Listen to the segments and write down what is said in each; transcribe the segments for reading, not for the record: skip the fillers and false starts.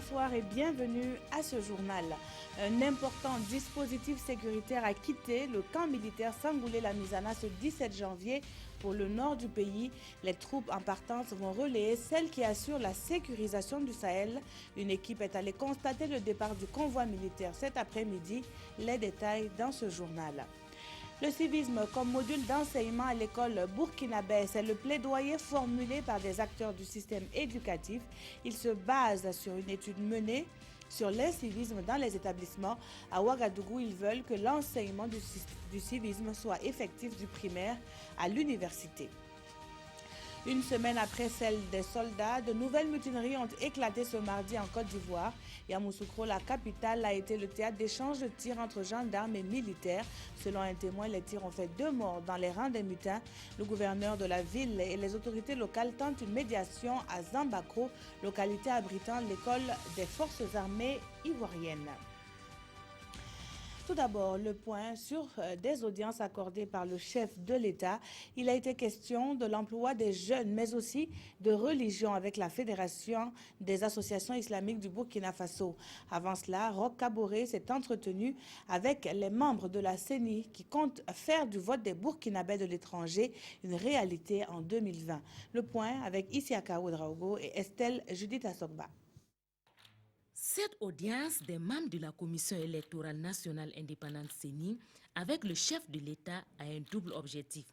bonsoir et bienvenue à ce journal. Un important dispositif sécuritaire a quitté le camp militaire Sangoulé-Lamizana ce 17 janvier pour le nord du pays. Les troupes en partance vont relayer celles qui assurent la sécurisation du Sahel. Une équipe est allée constater le départ du convoi militaire cet après-midi. Les détails dans ce journal. Le civisme comme module d'enseignement à l'école burkinabé, c'est le plaidoyer formulé par des acteurs du système éducatif. Il se base sur une étude menée sur l'incivisme dans les établissements. À Ouagadougou, ils veulent que l'enseignement du civisme soit effectif du primaire à l'université. Une semaine après celle des soldats, de nouvelles mutineries ont éclaté ce mardi en Côte d'Ivoire. Yamoussoukro, la capitale, a été le théâtre d'échanges de tirs entre gendarmes et militaires. Selon un témoin, les tirs ont fait 2 morts dans les rangs des mutins. Le gouverneur de la ville et les autorités locales tentent une médiation à Zambakro, localité abritant l'école des forces armées ivoiriennes. Tout d'abord, le point sur des audiences accordées par le chef de l'État. Il a été question de l'emploi des jeunes, mais aussi de religion avec la Fédération des associations islamiques du Burkina Faso. Avant cela, Roch Kaboré s'est entretenu avec les membres de la CENI qui comptent faire du vote des Burkinabés de l'étranger une réalité en 2020. Le point avec Isiaka Ouedraogo et Estelle Judith Assogba. Cette audience des membres de la Commission électorale nationale indépendante CENI avec le chef de l'État a un double objectif.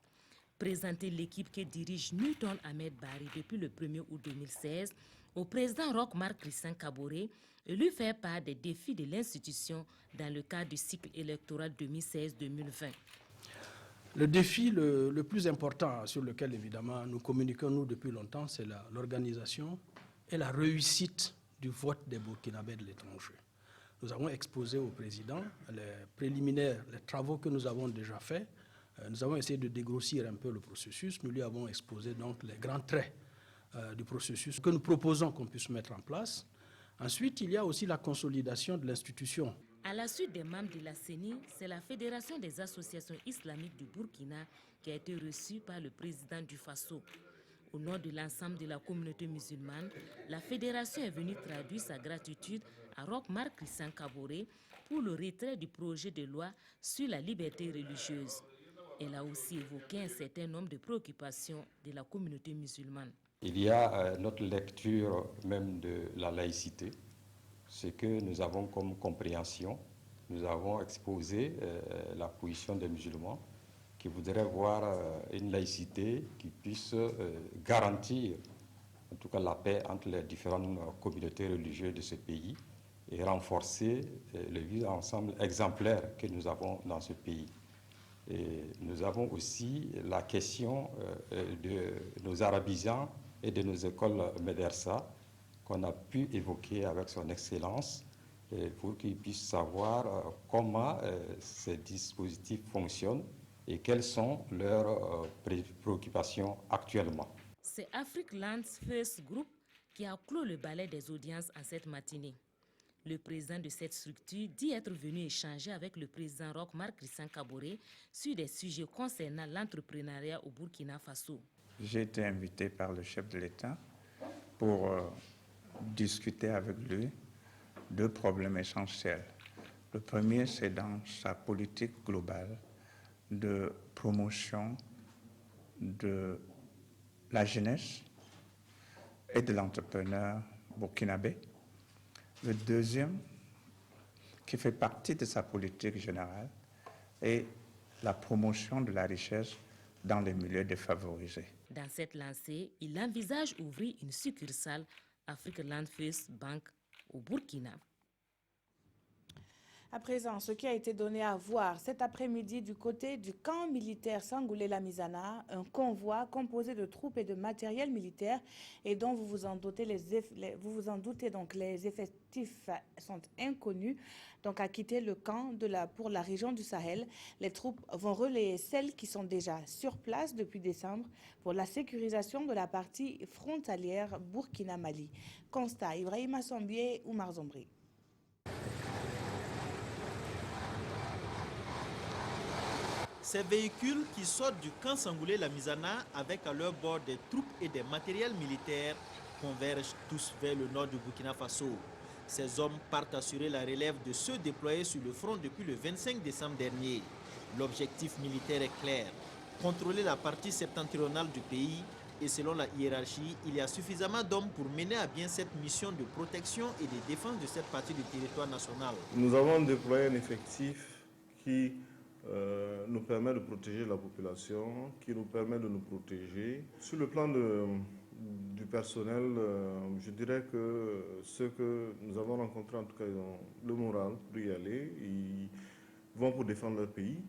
Présenter l'équipe que dirige Newton Ahmed Bari depuis le 1er août 2016 au président Roch Marc Christian Kaboré et lui faire part des défis de l'institution dans le cadre du cycle électoral 2016-2020. Le défi le plus important sur lequel évidemment nous communiquons nous depuis longtemps, c'est l'organisation et la réussite du vote des Burkinabés de l'étranger. Nous avons exposé au président les préliminaires, les travaux que nous avons déjà faits. Nous avons essayé de dégrossir un peu le processus. Nous lui avons exposé donc les grands traits du processus que nous proposons qu'on puisse mettre en place. Ensuite, il y a aussi la consolidation de l'institution. À la suite des membres de la CENI, c'est la Fédération des associations islamiques du Burkina qui a été reçue par le président du Faso. Au nom de l'ensemble de la communauté musulmane, la fédération est venue traduire sa gratitude à Roch Marc Christian Kaboré pour le retrait du projet de loi sur la liberté religieuse. Elle a aussi évoqué un certain nombre de préoccupations de la communauté musulmane. Il y a notre lecture même de la laïcité, ce que nous avons comme compréhension. Nous avons exposé la position des musulmans qui voudraient voir une laïcité qui puisse garantir en tout cas la paix entre les différentes communautés religieuses de ce pays et renforcer le vivre ensemble exemplaire que nous avons dans ce pays. Et nous avons aussi la question de nos arabisans et de nos écoles médersa qu'on a pu évoquer avec son Excellence pour qu'ils puissent savoir comment ces dispositifs fonctionnent et quelles sont leurs préoccupations actuellement. C'est Afrique Lands First Group qui a clos le balai des audiences en cette matinée. Le président de cette structure dit être venu échanger avec le président Roch Marc Christian Kaboré sur des sujets concernant l'entrepreneuriat au Burkina Faso. J'ai été invité par le chef de l'État pour discuter avec lui 2 problèmes essentiels. Le premier, c'est dans sa politique globale de promotion de la jeunesse et de l'entrepreneur burkinabé. Le deuxième, qui fait partie de sa politique générale, est la promotion de la richesse dans les milieux défavorisés. Dans cette lancée, il envisage ouvrir une succursale Afrique Land First Bank au Burkina. À présent, ce qui a été donné à voir cet après-midi du côté du camp militaire Sangoulé-Lamizana, un convoi composé de troupes et de matériel militaire et dont vous vous en doutez, donc les effectifs sont inconnus, donc a quitté le camp pour la région du Sahel. Les troupes vont relayer celles qui sont déjà sur place depuis décembre pour la sécurisation de la partie frontalière Burkina-Mali. Constat, Ibrahima Sombier, Oumar Zombri. Ces véhicules qui sortent du camp Sangoulé-Lamizana avec à leur bord des troupes et des matériels militaires convergent tous vers le nord du Burkina Faso. Ces hommes partent assurer la relève de ceux déployés sur le front depuis le 25 décembre dernier. L'objectif militaire est clair, contrôler la partie septentrionale du pays et selon la hiérarchie, il y a suffisamment d'hommes pour mener à bien cette mission de protection et de défense de cette partie du territoire national. Nous avons déployé un effectif qui nous permet de protéger la population, qui nous permet de nous protéger. Sur le plan du personnel, je dirais que ceux que nous avons rencontrés, en tout cas, ils ont le moral pour y aller, ils vont pour défendre leur pays.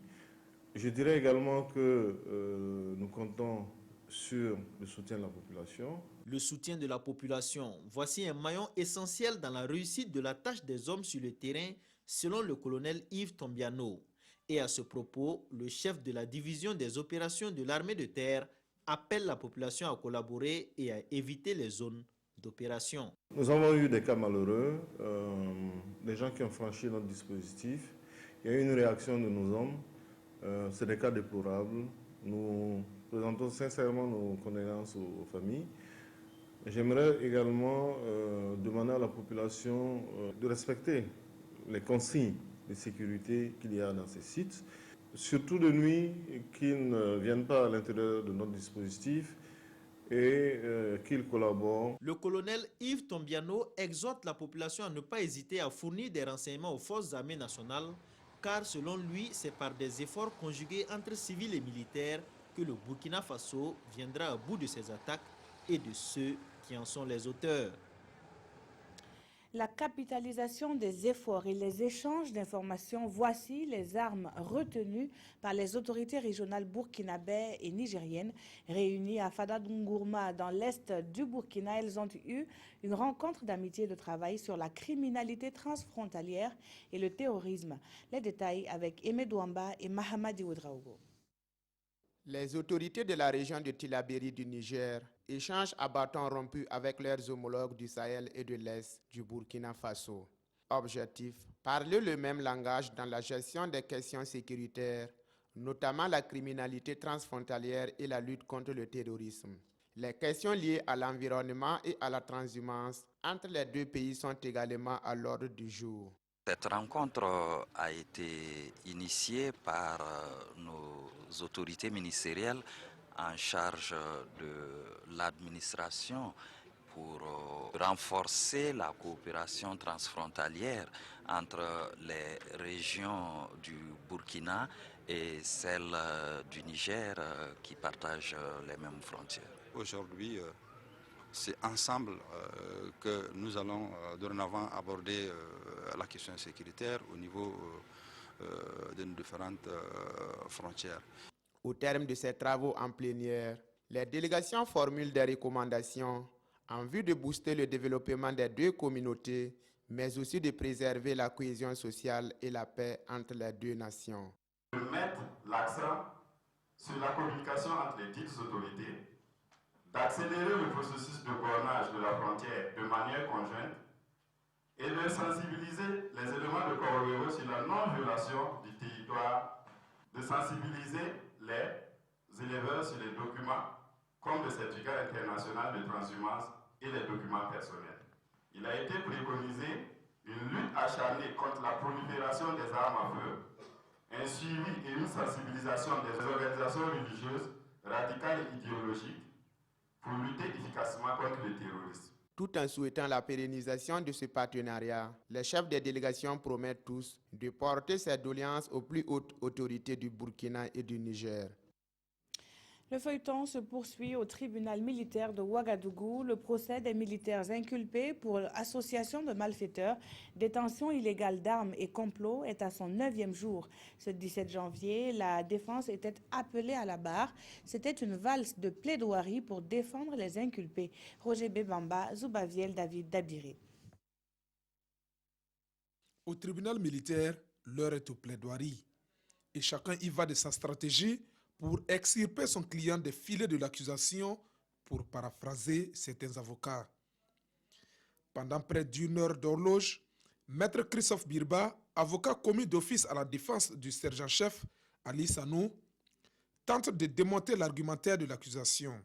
Je dirais également que nous comptons sur le soutien de la population. Le soutien de la population, voici un maillon essentiel dans la réussite de la tâche des hommes sur le terrain, selon le colonel Yves Tombiano. Et à ce propos, le chef de la division des opérations de l'armée de terre appelle la population à collaborer et à éviter les zones d'opération. Nous avons eu des cas malheureux, des gens qui ont franchi notre dispositif. Il y a eu une réaction de nos hommes. C'est des cas déplorables. Nous présentons sincèrement nos condoléances aux familles. J'aimerais également demander à la population de respecter les consignes de sécurité qu'il y a dans ces sites, surtout de nuit, qu'ils ne viennent pas à l'intérieur de notre dispositif et qu'ils collaborent. Le colonel Yves Tombiano exhorte la population à ne pas hésiter à fournir des renseignements aux forces armées nationales, car selon lui, c'est par des efforts conjugués entre civils et militaires que le Burkina Faso viendra à bout de ses attaques et de ceux qui en sont les auteurs. La capitalisation des efforts et les échanges d'informations, voici les armes retenues par les autorités régionales burkinabè et nigériennes réunies à Fadadungourma dans l'est du Burkina. Elles ont eu une rencontre d'amitié et de travail sur la criminalité transfrontalière et le terrorisme. Les détails avec Aimé Douamba et Mahamadi Ouedraogo. Les autorités de la région de Tillabéri du Niger échangent à bâtons rompus avec leurs homologues du Sahel et de l'Est du Burkina Faso. Objectif, parler le même langage dans la gestion des questions sécuritaires, notamment la criminalité transfrontalière et la lutte contre le terrorisme. Les questions liées à l'environnement et à la transhumance entre les deux pays sont également à l'ordre du jour. Cette rencontre a été initiée par nos autorités ministérielles en charge de l'administration pour renforcer la coopération transfrontalière entre les régions du Burkina et celles du Niger qui partagent les mêmes frontières. Aujourd'hui, c'est ensemble que nous allons dorénavant aborder la question sécuritaire au niveau de nos différentes frontières. Au terme de ces travaux en plénière, les délégations formulent des recommandations en vue de booster le développement des deux communautés, mais aussi de préserver la cohésion sociale et la paix entre les deux nations. De mettre l'accent sur la communication entre les dites autorités, d'accélérer le processus de bornage de la frontière de manière conjointe et de sensibiliser les éléments de Corée sur la non-violation du territoire, de sensibiliser les éleveurs sur les documents comme le certificat international de transhumance et les documents personnels. Il a été préconisé une lutte acharnée contre la prolifération des armes à feu, un suivi et une sensibilisation des organisations religieuses radicales et idéologiques pour lutter efficacement contre le terrorisme. Tout en souhaitant la pérennisation de ce partenariat, les chefs des délégations promettent tous de porter ces doléances aux plus hautes autorités du Burkina et du Niger. Le feuilleton se poursuit au tribunal militaire de Ouagadougou. Le procès des militaires inculpés pour association de malfaiteurs, détention illégale d'armes et complot est à son 9e jour. Ce 17 janvier, la défense était appelée à la barre. C'était une valse de plaidoirie pour défendre les inculpés. Roger Bebamba, Zoubaviel, David Dabiré. Au tribunal militaire, l'heure est aux plaidoiries. Et chacun y va de sa stratégie pour extirper son client des filets de l'accusation, pour paraphraser certains avocats. Pendant près d'une heure d'horloge, Maître Christophe Birba, avocat commis d'office à la défense du sergent-chef Ali Sanou, tente de démonter l'argumentaire de l'accusation,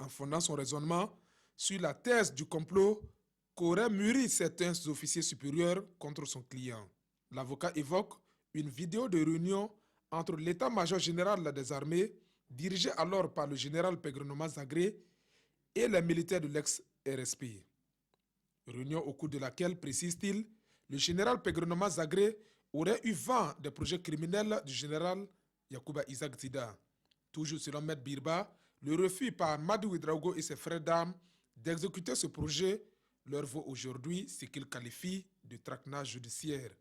en fondant son raisonnement sur la thèse du complot qu'auraient mûri certains officiers supérieurs contre son client. L'avocat évoque une vidéo de réunion entre l'état-major général des armées, dirigé alors par le général Pegrenoma Zagré, et les militaires de l'ex-RSP. Réunion au cours de laquelle, précise-t-il, le général Pegrenoma Zagré aurait eu vent des projets criminels du général Yacouba Isaac Zida. Toujours selon Maître Birba, le refus par Madi Ouedraogo et ses frères d'armes d'exécuter ce projet leur vaut aujourd'hui ce qu'il qualifie de traquenage judiciaire.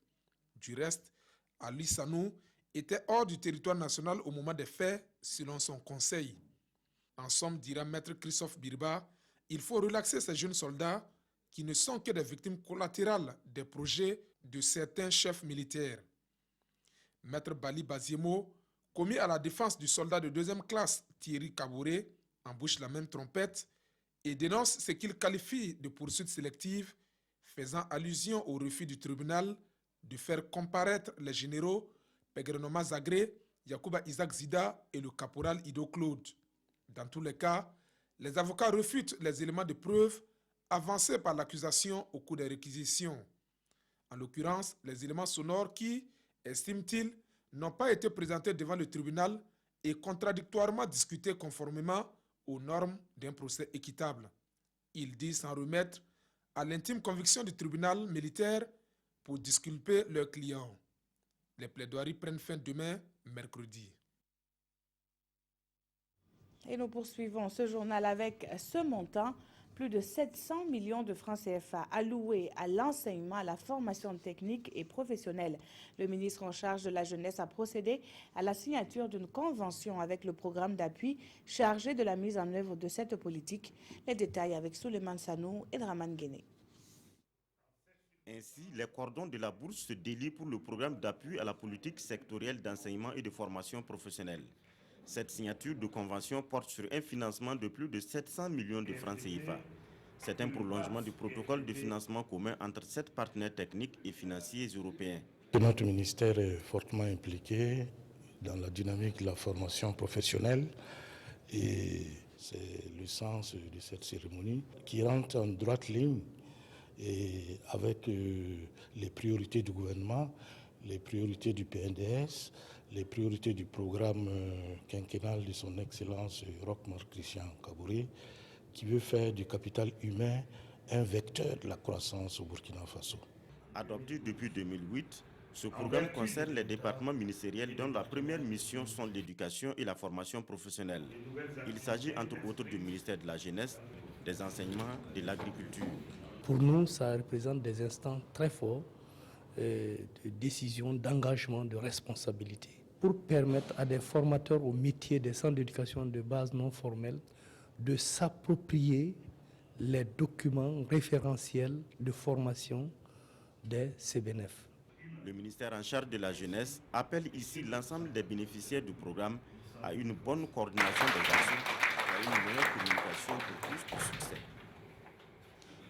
Du reste, Ali Sanou était hors du territoire national au moment des faits, selon son conseil. En somme, dira Maître Christophe Birba, il faut relaxer ces jeunes soldats qui ne sont que des victimes collatérales des projets de certains chefs militaires. Maître Bali Baziemo, commis à la défense du soldat de deuxième classe Thierry Kabouré, embouche la même trompette et dénonce ce qu'il qualifie de poursuite sélective, faisant allusion au refus du tribunal de faire comparaître les généraux Pegrenoma Zagré, Yacouba Isaac Zida et le caporal Ido Claude. Dans tous les cas, les avocats refutent les éléments de preuve avancés par l'accusation au cours des réquisitions. En l'occurrence, les éléments sonores qui, estiment-ils, n'ont pas été présentés devant le tribunal et contradictoirement discutés conformément aux normes d'un procès équitable. Ils disent s'en remettre à l'intime conviction du tribunal militaire pour disculper leurs clients. Les plaidoiries prennent fin demain, mercredi. Et nous poursuivons ce journal avec ce montant. Plus de 700 millions de francs CFA alloués à l'enseignement, à la formation technique et professionnelle. Le ministre en charge de la jeunesse a procédé à la signature d'une convention avec le programme d'appui chargé de la mise en œuvre de cette politique. Les détails avec Souleymane Sanou et Draman Guéné. Ainsi, les cordons de la bourse se délient pour le programme d'appui à la politique sectorielle d'enseignement et de formation professionnelle. Cette signature de convention porte sur un financement de plus de 700 millions de francs CFA. C'est un prolongement du protocole de financement commun entre 7 partenaires techniques et financiers européens. Notre ministère est fortement impliqué dans la dynamique de la formation professionnelle et c'est le sens de cette cérémonie qui rentre en droite ligne et avec les priorités du gouvernement, les priorités du PNDS, les priorités du programme quinquennal de son Excellence Roch-Marc Christian Kabouré, qui veut faire du capital humain un vecteur de la croissance au Burkina Faso. Adopté depuis 2008, ce programme concerne les départements ministériels dont la première mission sont l'éducation et la formation professionnelle. Il s'agit entre autres du ministère de la Jeunesse, des Enseignements, de l'Agriculture. Pour nous, ça représente des instants très forts de décision, d'engagement, de responsabilité, pour permettre à des formateurs au métier des centres d'éducation de base non formelle de s'approprier les documents référentiels de formation des CBNF. Le ministère en charge de la jeunesse appelle ici l'ensemble des bénéficiaires du programme à une bonne coordination des actions et à une meilleure communication pour plus de succès.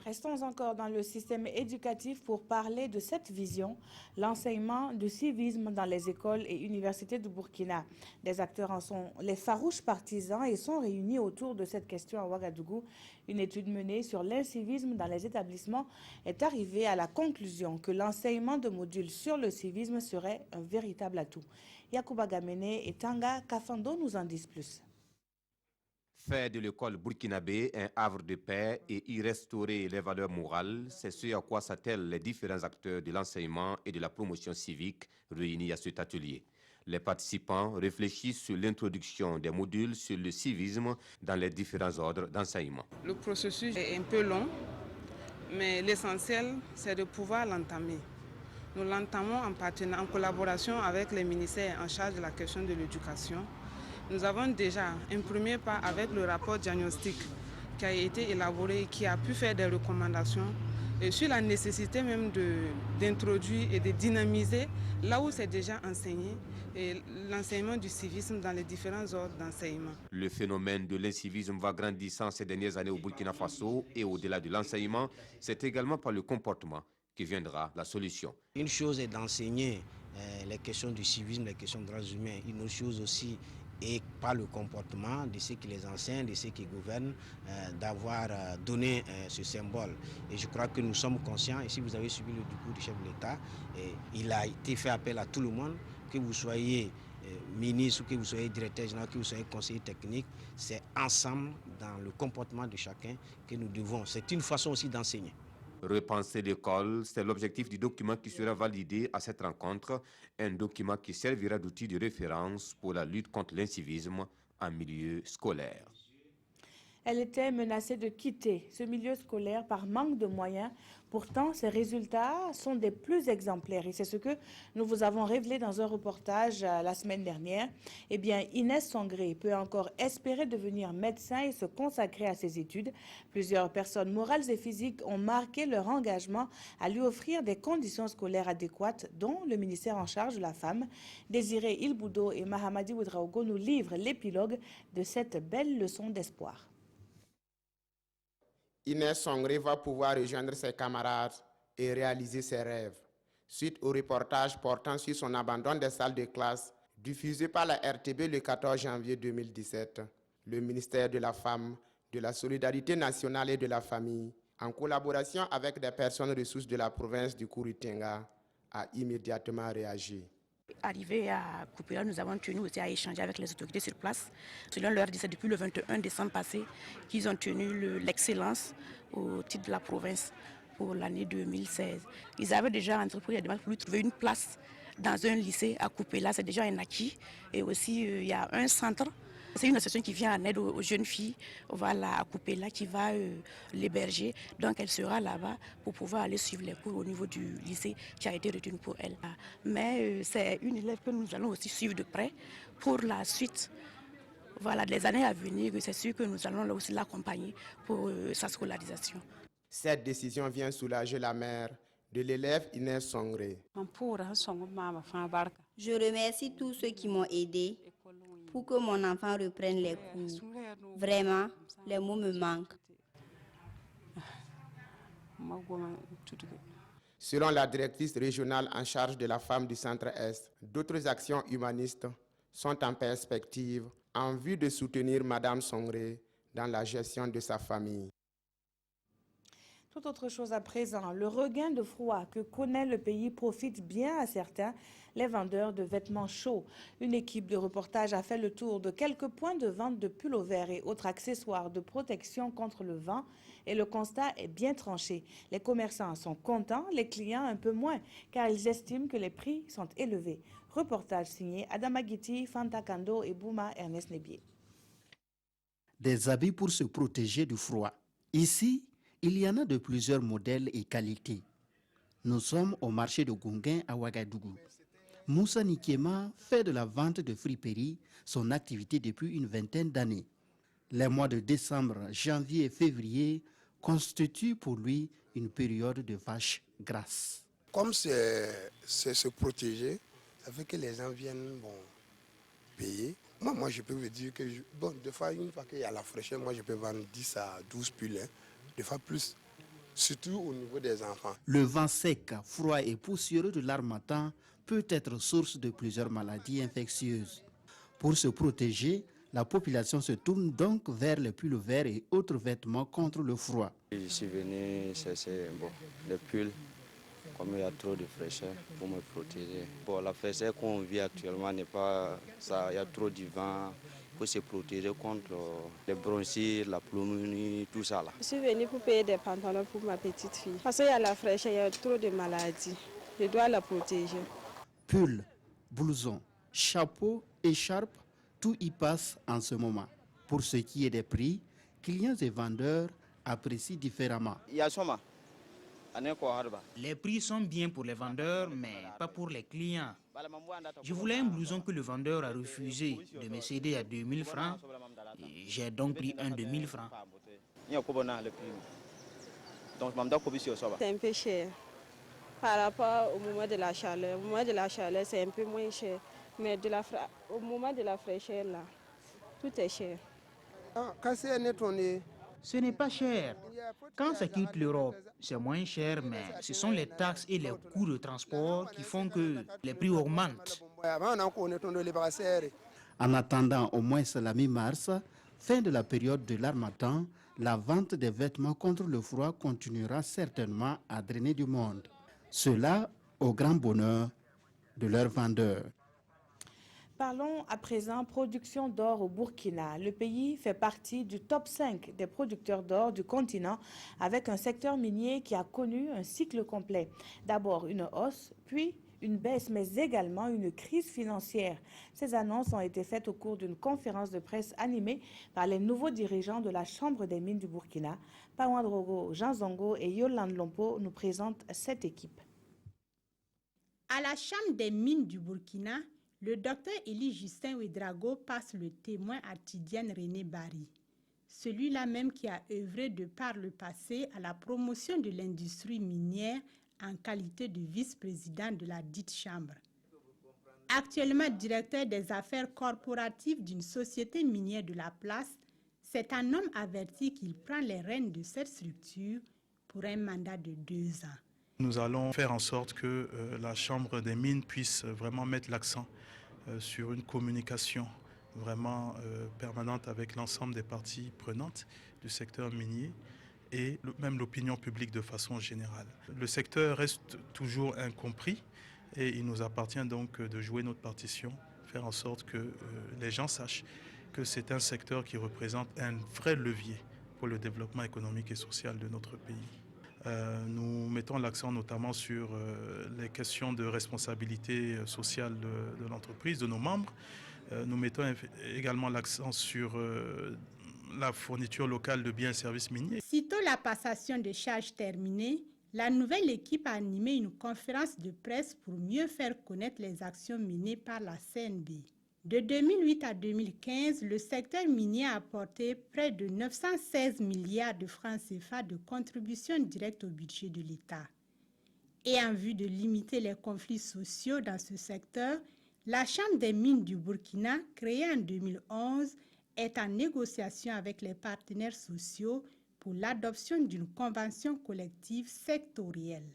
Restons encore dans le système éducatif pour parler de cette vision, l'enseignement du civisme dans les écoles et universités du Burkina. Des acteurs en sont les farouches partisans et sont réunis autour de cette question à Ouagadougou. Une étude menée sur l'incivisme dans les établissements est arrivée à la conclusion que l'enseignement de modules sur le civisme serait un véritable atout. Yacouba Gamene et Tanga Kafando nous en disent plus. Faire de l'école burkinabé un havre de paix et y restaurer les valeurs morales, c'est ce à quoi s'attellent les différents acteurs de l'enseignement et de la promotion civique réunis à cet atelier. Les participants réfléchissent sur l'introduction des modules sur le civisme dans les différents ordres d'enseignement. Le processus est un peu long, mais l'essentiel, c'est de pouvoir l'entamer. Nous l'entamons en collaboration avec les ministères en charge de la question de l'éducation. Nous avons déjà un premier pas avec le rapport diagnostic qui a été élaboré et qui a pu faire des recommandations et sur la nécessité même d'introduire et de dynamiser là où c'est déjà enseigné et l'enseignement du civisme dans les différents ordres d'enseignement. Le phénomène de l'incivisme va grandissant ces dernières années au Burkina Faso et au-delà de l'enseignement, c'est également par le comportement que viendra la solution. Une chose est d'enseigner les questions du civisme, les questions des droits humains. Une autre chose aussi et par le comportement de ceux qui les enseignent, de ceux qui gouvernent, d'avoir donné ce symbole. Et je crois que nous sommes conscients, et si vous avez suivi le discours du chef de l'État, il a été fait appel à tout le monde, que vous soyez ministre, que vous soyez directeur général, que vous soyez conseiller technique, c'est ensemble, dans le comportement de chacun, que nous devons. C'est une façon aussi d'enseigner. Repenser l'école, c'est l'objectif du document qui sera validé à cette rencontre, un document qui servira d'outil de référence pour la lutte contre l'incivisme en milieu scolaire. Elle était menacée de quitter ce milieu scolaire par manque de moyens. Pourtant, ses résultats sont des plus exemplaires. Et c'est ce que nous vous avons révélé dans un reportage la semaine dernière. Eh bien, Inès Sangré peut encore espérer devenir médecin et se consacrer à ses études. Plusieurs personnes morales et physiques ont marqué leur engagement à lui offrir des conditions scolaires adéquates, dont le ministère en charge de la femme. Désiré Ilboudo et Mahamadi Ouedraogo nous livrent l'épilogue de cette belle leçon d'espoir. Inès Sangré va pouvoir rejoindre ses camarades et réaliser ses rêves. Suite au reportage portant sur son abandon des salles de classe, diffusé par la RTB le 14 janvier 2017, le ministère de la Femme, de la Solidarité nationale et de la Famille, en collaboration avec des personnes ressources de la province du Kourou-Tenga, a immédiatement réagi. Arrivé à Koupéla, nous avons tenu aussi à échanger avec les autorités sur place. Selon leur dit, c'est depuis le 21 décembre passé qu'ils ont tenu l'excellence au titre de la province pour l'année 2016. Ils avaient déjà entrepris la demande pour lui trouver une place dans un lycée à Koupéla, c'est déjà un acquis. Et aussi, il y a un centre. C'est une association qui vient en aide aux jeunes filles, voilà, à Koupéla, qui va l'héberger. Donc elle sera là-bas pour pouvoir aller suivre les cours au niveau du lycée qui a été retenu pour elle. Mais c'est une élève que nous allons aussi suivre de près pour la suite. Voilà, les années à venir, c'est sûr que nous allons aussi l'accompagner pour sa scolarisation. Cette décision vient soulager la mère de l'élève Inès Sangré. Je remercie tous ceux qui m'ont aidé pour que mon enfant reprenne les cours. Vraiment, les mots me manquent. Selon la directrice régionale en charge de la femme du Centre-Est, d'autres actions humanistes sont en perspective en vue de soutenir Madame Sangré dans la gestion de sa famille. Tout autre chose à présent, le regain de froid que connaît le pays profite bien à certains, les vendeurs de vêtements chauds. Une équipe de reportage a fait le tour de quelques points de vente de pullovers et autres accessoires de protection contre le vent et le constat est bien tranché. Les commerçants sont contents, les clients un peu moins, car ils estiment que les prix sont élevés. Reportage signé Adama Guiti, Fanta Kando et Bouma Ernest Nebier. Des habits pour se protéger du froid. Ici, il y en a de plusieurs modèles et qualités. Nous sommes au marché de Gunguin à Ouagadougou. Moussa Nikema fait de la vente de friperies son activité depuis une vingtaine d'années. Les mois de décembre, janvier et février constituent pour lui une période de vaches grasses. Comme c'est se protéger, ça fait que les gens viennent payer. Moi, je peux vous dire que, des fois, une fois qu'il y a la fraîcheur, moi, je peux vendre 10 à 12 pulls. Des fois plus, surtout au niveau des enfants. Le vent sec, froid et poussiéreux de l'harmattan peut être source de plusieurs maladies infectieuses. Pour se protéger, la population se tourne donc vers les pulls verts et autres vêtements contre le froid. Je suis venu chercher les pulls, comme il y a trop de fraîcheur, pour me protéger. La fraîcheur qu'on vit actuellement n'est pas ça, il y a trop de vent. Pour se protéger contre les bronchite, la pneumonie, tout ça là. Je suis venue pour payer des pantalons pour ma petite fille. Parce qu'il y a la fraîcheur, il y a trop de maladies. Je dois la protéger. Pull, blouson, chapeau, écharpe, tout y passe en ce moment. Pour ce qui est des prix, clients et vendeurs apprécient différemment. Les prix sont bien pour les vendeurs, mais pas pour les clients. Je voulais un blouson que le vendeur a refusé de me céder à 2000 francs. J'ai donc pris un de 1000 francs. C'est un peu cher par rapport au moment de la chaleur. Au moment de la chaleur, c'est un peu moins cher. Mais au moment de la fraîcheur, là, tout est cher. Ce n'est pas cher. Quand ça quitte l'Europe, c'est moins cher, mais ce sont les taxes et les coûts de transport qui font que les prix augmentent. En attendant au moins la mi-mars, fin de la période de l'harmattan, la vente des vêtements contre le froid continuera certainement à drainer du monde. Cela au grand bonheur de leurs vendeurs. Parlons à présent production d'or au Burkina. Le pays fait partie du top 5 des producteurs d'or du continent avec un secteur minier qui a connu un cycle complet. D'abord une hausse, puis une baisse, mais également une crise financière. Ces annonces ont été faites au cours d'une conférence de presse animée par les nouveaux dirigeants de la Chambre des mines du Burkina. Pawan Drogo, Jean Zongo et Yolande Lompo nous présentent cette équipe. À la Chambre des mines du Burkina, le docteur Élie Justin Ouedraogo passe le témoin à Tidiane René Barry, celui-là même qui a œuvré de par le passé à la promotion de l'industrie minière en qualité de vice-président de la dite chambre. Actuellement directeur des affaires corporatives d'une société minière de la place, c'est un homme averti qu'il prend les rênes de cette structure pour un mandat de 2 ans. Nous allons faire en sorte que la Chambre des mines puisse vraiment mettre l'accent sur une communication vraiment permanente avec l'ensemble des parties prenantes du secteur minier et même l'opinion publique de façon générale. Le secteur reste toujours incompris et il nous appartient donc de jouer notre partition, faire en sorte que les gens sachent que c'est un secteur qui représente un vrai levier pour le développement économique et social de notre pays. Nous mettons l'accent notamment sur les questions de responsabilité sociale de l'entreprise, de nos membres. Nous mettons également l'accent sur la fourniture locale de biens et services miniers. Sitôt la passation de charges terminée, la nouvelle équipe a animé une conférence de presse pour mieux faire connaître les actions menées par la CNB. De 2008 à 2015, le secteur minier a apporté près de 916 milliards de francs CFA de contributions directes au budget de l'État. Et en vue de limiter les conflits sociaux dans ce secteur, la Chambre des mines du Burkina, créée en 2011, est en négociation avec les partenaires sociaux pour l'adoption d'une convention collective sectorielle.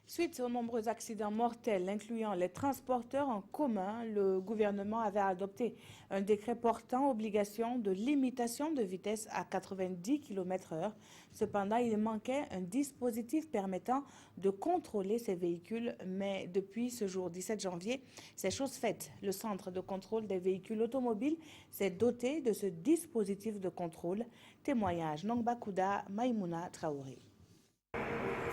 Suite aux nombreux accidents mortels, incluant les transporteurs en commun, le gouvernement avait adopté un décret portant obligation de limitation de vitesse à 90 km/h. Cependant, il manquait un dispositif permettant de contrôler ces véhicules. Mais depuis ce jour 17 janvier, c'est chose faite. Le Centre de contrôle des véhicules automobiles s'est doté de ce dispositif de contrôle. Témoignage Nongbakouda Maïmouna Traoré.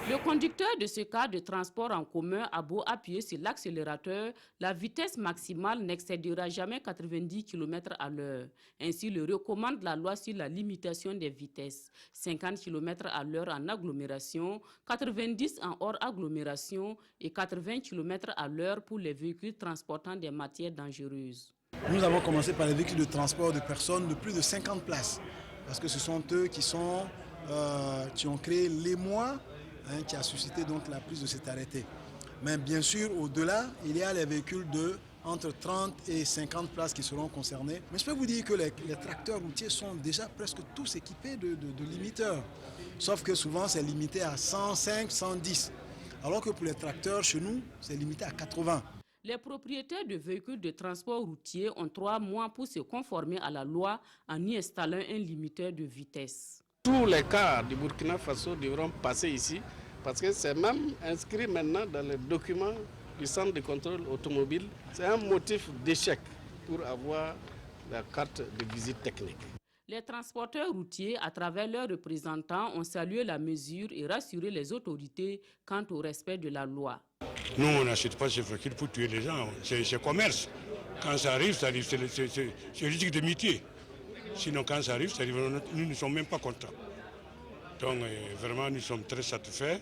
Le conducteur de ce cas de transport en commun a beau appuyer sur l'accélérateur, la vitesse maximale n'excédera jamais 90 km à l'heure. Ainsi le recommande la loi sur la limitation des vitesses. 50 km à l'heure en agglomération, 90 en hors agglomération et 80 km à l'heure pour les véhicules transportant des matières dangereuses. Nous avons commencé par les véhicules de transport de personnes de plus de 50 places, parce que ce sont eux qui ont créé l'émoi qui a suscité donc la prise de cet arrêté. Mais bien sûr, au-delà, il y a les véhicules de entre 30 et 50 places qui seront concernés. Mais je peux vous dire que les tracteurs routiers sont déjà presque tous équipés de limiteurs. Sauf que souvent, c'est limité à 105, 110. Alors que pour les tracteurs, chez nous, c'est limité à 80. Les propriétaires de véhicules de transport routier ont 3 mois pour se conformer à la loi en y installant un limiteur de vitesse. Tous les cars du Burkina Faso devront passer ici parce que c'est même inscrit maintenant dans les documents du centre de contrôle automobile. C'est un motif d'échec pour avoir la carte de visite technique. Les transporteurs routiers, à travers leurs représentants, ont salué la mesure et rassuré les autorités quant au respect de la loi. Nous, on n'achète pas ces véhicules pour tuer les gens, c'est commerce. Quand ça arrive, c'est risque de métier. Sinon, quand ça arrive, nous ne sommes même pas contents. Donc, vraiment, nous sommes très satisfaits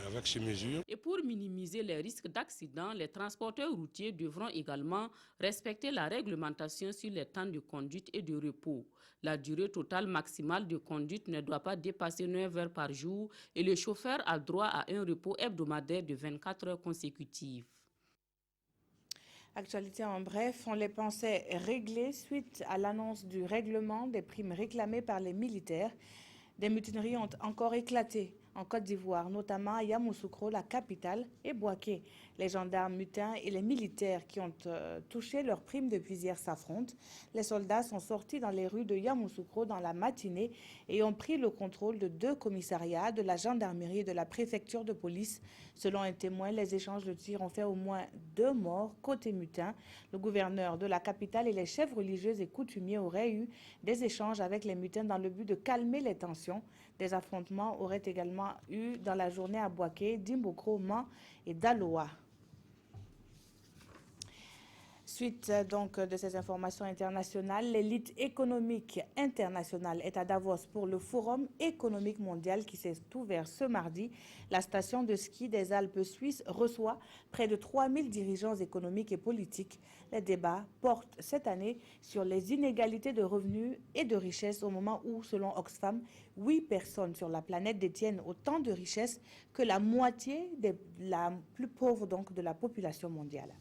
avec ces mesures. Et pour minimiser les risques d'accident, les transporteurs routiers devront également respecter la réglementation sur les temps de conduite et de repos. La durée totale maximale de conduite ne doit pas dépasser 9 heures par jour et le chauffeur a droit à un repos hebdomadaire de 24 heures consécutives. Actualité en bref, on les pensait réglées suite à l'annonce du règlement des primes réclamées par les militaires. Des mutineries ont encore éclaté en Côte d'Ivoire, notamment à Yamoussoukro, la capitale, et Bouaké. Les gendarmes mutins et les militaires qui ont touché leurs primes depuis hier s'affrontent. Les soldats sont sortis dans les rues de Yamoussoukro dans la matinée et ont pris le contrôle de 2 commissariats, de la gendarmerie et de la préfecture de police. Selon un témoin, les échanges de tirs ont fait au moins 2 morts côté mutin. Le gouverneur de la capitale et les chefs religieux et coutumiers auraient eu des échanges avec les mutins dans le but de calmer les tensions. Des affrontements auraient également eu dans la journée à Bouaké, Dimbokro, Man et Daloa. Suite donc de ces informations internationales, l'élite économique internationale est à Davos pour le Forum économique mondial qui s'est ouvert ce mardi. La station de ski des Alpes suisses reçoit près de 3000 dirigeants économiques et politiques. Les débats portent cette année sur les inégalités de revenus et de richesses au moment où, selon Oxfam, 8 personnes sur la planète détiennent autant de richesses que la moitié la plus pauvre donc de la population mondiale.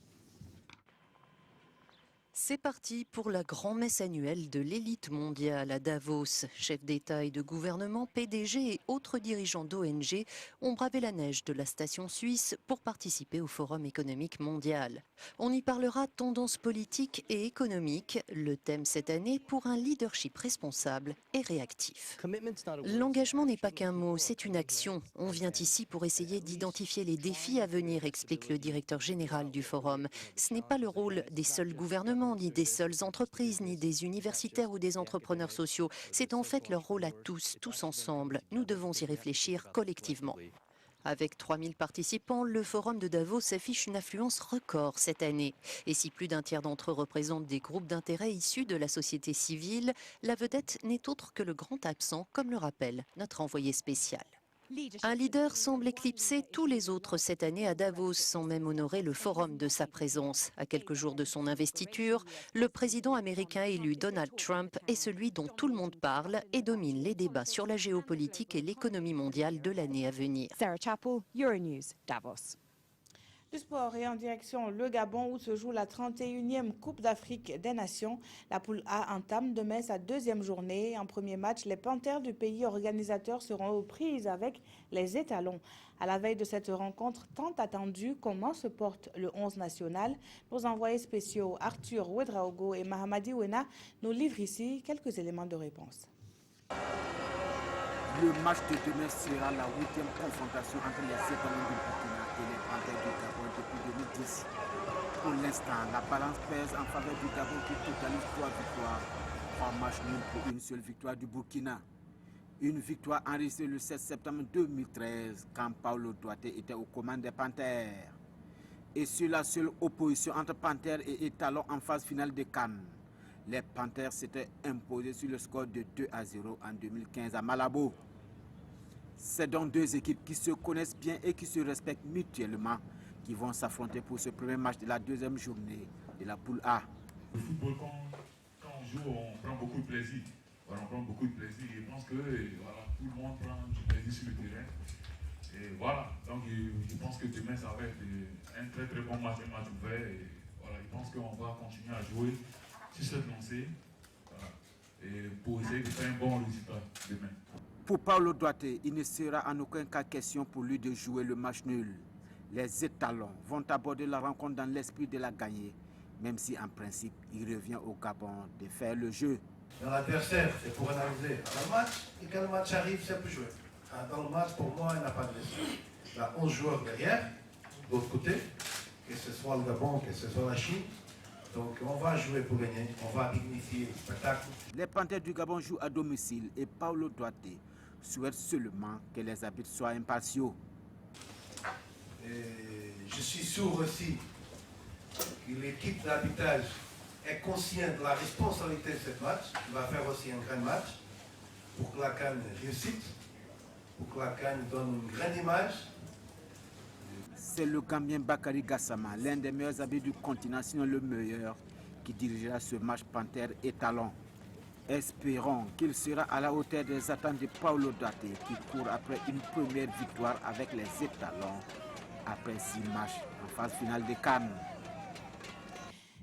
C'est parti pour la grand-messe annuelle de l'élite mondiale à Davos. Chefs d'État et de gouvernement, PDG et autres dirigeants d'ONG ont bravé la neige de la station suisse pour participer au Forum économique mondial. On y parlera tendance politique et économique, le thème cette année pour un leadership responsable et réactif. L'engagement n'est pas qu'un mot, c'est une action. On vient ici pour essayer d'identifier les défis à venir, explique le directeur général du Forum. Ce n'est pas le rôle des seuls gouvernements, ni des seules entreprises, ni des universitaires ou des entrepreneurs sociaux. C'est en fait leur rôle à tous, tous ensemble. Nous devons y réfléchir collectivement. Avec 3000 participants, le Forum de Davos affiche une affluence record cette année. Et si plus d'un tiers d'entre eux représentent des groupes d'intérêt issus de la société civile, la vedette n'est autre que le grand absent, comme le rappelle notre envoyé spécial. Un leader semble éclipser tous les autres cette année à Davos, sans même honorer le forum de sa présence. À quelques jours de son investiture, le président américain élu Donald Trump est celui dont tout le monde parle et domine les débats sur la géopolitique et l'économie mondiale de l'année à venir. Sarah Chappell, Euronews, Davos. Du sport et en direction le Gabon où se joue la 31e Coupe d'Afrique des Nations. La poule A entame demain sa 2e journée. En premier match, les Panthères du pays organisateur seront aux prises avec les étalons. À la veille de cette rencontre tant attendue, comment se porte le 11 national? Nos envoyés spéciaux Arthur Ouedraogo et Mahamadi Ouena nous livrent ici quelques éléments de réponse. Le match de demain sera la 8e confrontation entre les étalons du Burkina et les Panthères du Gabon depuis 2010. Pour l'instant, la balance pèse en faveur du Gabon qui totalise 3 victoires, 3 matchs nuls pour une seule victoire du Burkina. Une victoire enregistrée le 16 septembre 2013 quand Paulo Duarte était aux commandes des Panthères. Et sur la seule opposition entre Panthères et étalons en phase finale de CAN. Les Panthères s'étaient imposés sur le score de 2-0 en 2015 à Malabo. C'est donc 2 équipes qui se connaissent bien et qui se respectent mutuellement qui vont s'affronter pour ce premier match de la 2e journée de la poule A. Le football, quand on joue, on prend beaucoup de plaisir. Voilà, on prend beaucoup de plaisir. Et je pense que voilà, tout le monde prend du plaisir sur le terrain. Et voilà, donc je pense que demain, ça va être un très très bon match, un match ouvert. Et voilà, je pense qu'on va continuer à jouer sur cette lancée voilà, et pour essayer de faire un bon résultat demain. Pour Paulo Duarte, il ne sera en aucun cas question pour lui de jouer le match nul. Les étalons vont aborder la rencontre dans l'esprit de la gagner, même si en principe, il revient au Gabon de faire le jeu. Dans l'adversaire, c'est pour analyser dans le match, et quand le match arrive, c'est pour jouer. Dans le match, pour moi, il n'a pas de blessure. Il y a 11 joueurs derrière, de l'autre côté, que ce soit le Gabon, que ce soit la Chine. Donc on va jouer pour gagner, on va dignifier le spectacle. Les Panthères du Gabon jouent à domicile et Paulo Duarte souhaite seulement que les arbitres soient impartiaux. Et je suis sûr aussi que l'équipe d'arbitrage est consciente de la responsabilité de ce match. Il va faire aussi un grand match pour que la CAN réussisse, pour que la CAN donne une grande image. C'est le Gambien Bakary Gassama, l'un des meilleurs arbitres du continent, sinon le meilleur, qui dirigera ce match Panthère étalon. Espérons qu'il sera à la hauteur des attentes de Paulo Duarte, qui court après une première victoire avec les étalons, après 6 matchs en phase finale de CAN.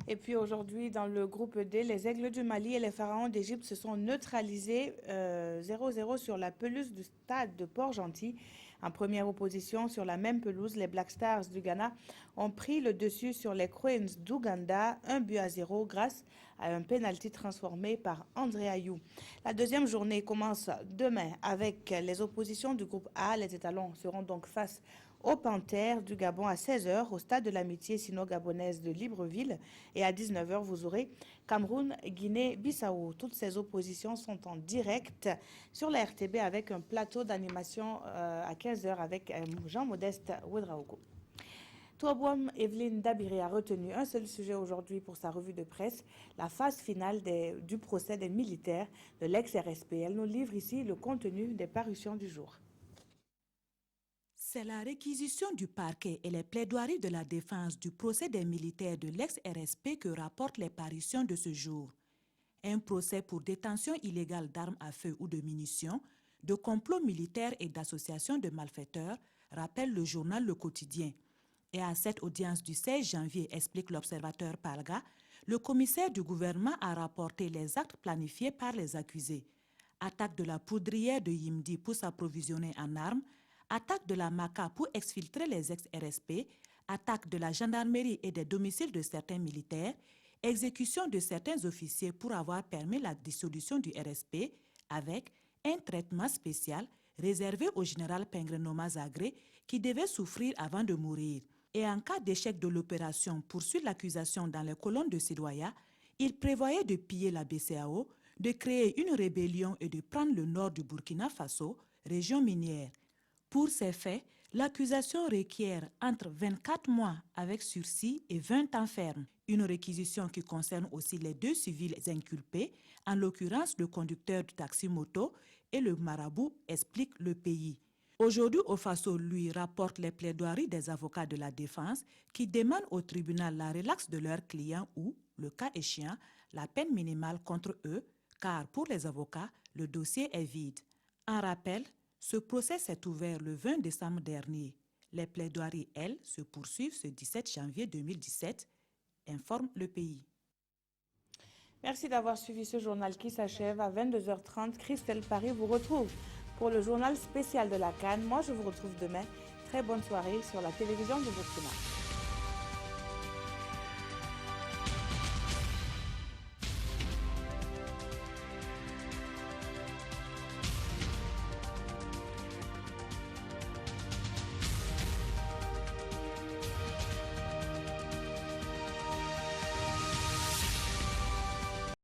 Et puis aujourd'hui, dans le groupe D, les Aigles du Mali et les Pharaons d'Égypte se sont neutralisés 0-0 sur la pelouse du stade de Port-Gentil. En première opposition sur la même pelouse, les Black Stars du Ghana ont pris le dessus sur les Cranes d'Ouganda, 1-0 grâce à un pénalty transformé par André Ayou. La deuxième journée commence demain avec les oppositions du groupe A. Les étalons seront donc face aux Panthères du Gabon à 16h au stade de l'amitié sino-gabonaise de Libreville. Et à 19h, vous aurez Cameroun, Guinée, Bissau. Toutes ces oppositions sont en direct sur la RTB avec un plateau d'animation à 15h avec Jean-Modeste Ouedraogo. Touabouam Evelyne Dabiré a retenu un seul sujet aujourd'hui pour sa revue de presse, la phase finale du procès des militaires de l'ex-RSP. Elle nous livre ici le contenu des parutions du jour. C'est la réquisition du parquet et les plaidoiries de la défense du procès des militaires de l'ex-RSP que rapportent les parutions de ce jour. Un procès pour détention illégale d'armes à feu ou de munitions, de complots militaires et d'associations de malfaiteurs, rappelle le journal Le Quotidien. Et à cette audience du 16 janvier, explique l'observateur Palga, le commissaire du gouvernement a rapporté les actes planifiés par les accusés. Attaque de la poudrière de Yimdi pour s'approvisionner en armes, attaque de la MACA pour exfiltrer les ex-RSP, attaque de la gendarmerie et des domiciles de certains militaires, exécution de certains officiers pour avoir permis la dissolution du RSP, avec un traitement spécial réservé au général Pengrenoma Zagré qui devait souffrir avant de mourir. Et en cas d'échec de l'opération poursuit l'accusation dans les colonnes de Sidoya, il prévoyait de piller la BCAO, de créer une rébellion et de prendre le nord du Burkina Faso, région minière. Pour ces faits, l'accusation requiert entre 24 mois avec sursis et 20 ans ferme. Une réquisition qui concerne aussi les deux civils inculpés, en l'occurrence le conducteur du taxi-moto et le marabout, explique Le Pays. Aujourd'hui, au Faso lui rapporte les plaidoiries des avocats de la défense qui demandent au tribunal la relaxe de leurs clients ou, le cas échéant, la peine minimale contre eux, car pour les avocats, le dossier est vide. En rappel, ce procès s'est ouvert le 20 décembre dernier. Les plaidoiries, elles, se poursuivent ce 17 janvier 2017, informe Le Pays. Merci d'avoir suivi ce journal qui s'achève à 22h30. Christelle Paris vous retrouve pour le journal spécial de la CAN. Moi, je vous retrouve demain. Très bonne soirée sur la télévision de Burkina.